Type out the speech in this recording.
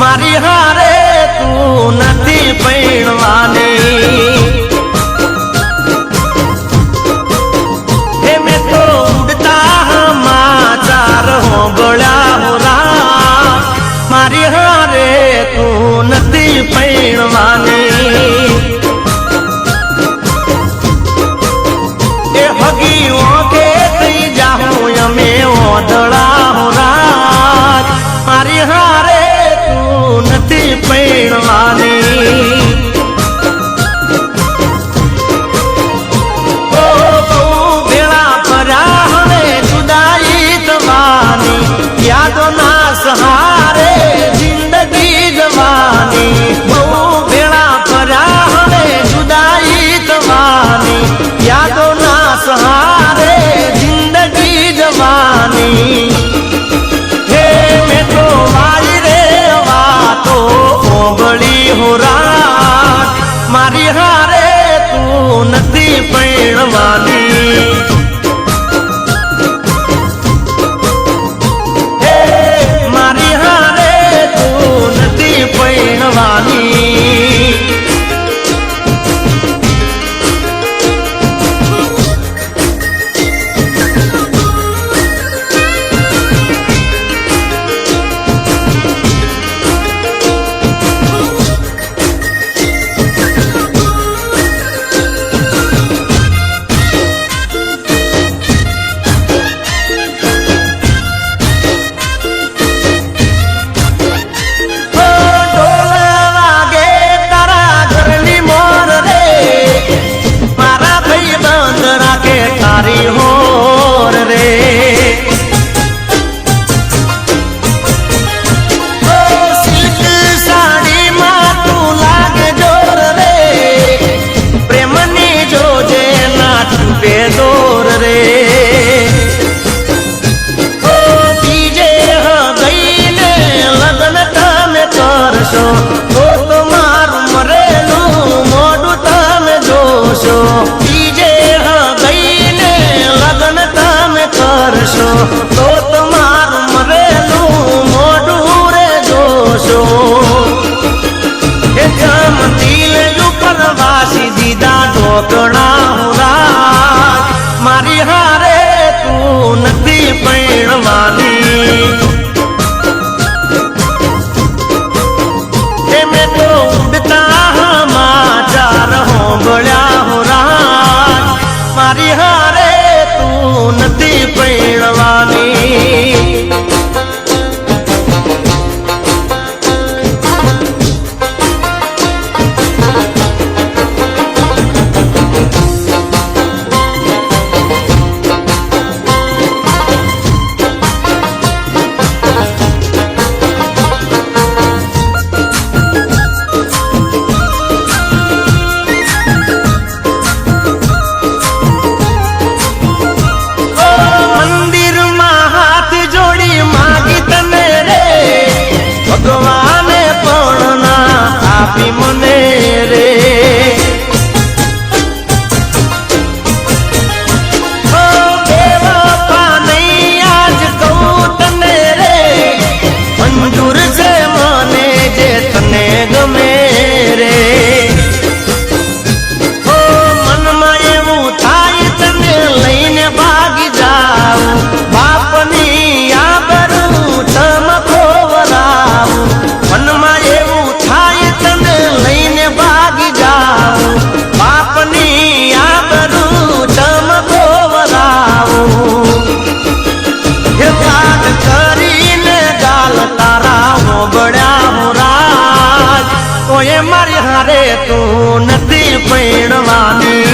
મારી હારે તું નથી પૈણવાની મેં તો ઉડતા સમાચાર હોંભળ્યા હોરા મારી હારે તું નથી પૈણવાની એ હગી ઓકે થઈ જાઉં અમે ઓધળા હોરા મારી હારે તું નથી પૈણવાની सहारे जिंदगी जवानी बहु भेड़ा परा हने जुदाई जवानी यादों ना सहारे जिंदगी जवानी हे मैं तो आई रे वातो ओबड़ी हो रात मारी हारे तू नथी पैणवानी तारी होर रे ओ सिल्क साड़ी में तू लागे जोर रे प्रेमनी जोजे ना छूटे दूर रे ओ बीजे गई ने लगन तमे करशो तो तुम्हार मरेलू मोडू तमे जोशो करशो तो तुम्हार मरेलू मोडू रे जोशो हे जम दिल ऊपर वासी दीदा ढोकड़ा रात मारी हारे तू नथी पैणवानी हे मैं तो उड़ता समाचार होंभळ्या हो रात मारी हारे तू नथी पैणवानी भगवाने पड़ना आपी मने रे ओ बेवफा नहीं आज कहूं तने रे मंजूर से मने जे तने गमे रे ओ मन में एवं थाय तने लईने भागी जाऊं बापनी आबरू चमको मनमा એવું થાય તને લઈને ભાગી જાઉં બાપની આબરૂ ચમકો વરાવું હે વાત કરીને ગાલ તારા હોબળ્યા હોરાજ કોઈ મારી હારે તું નથી પૈણવાની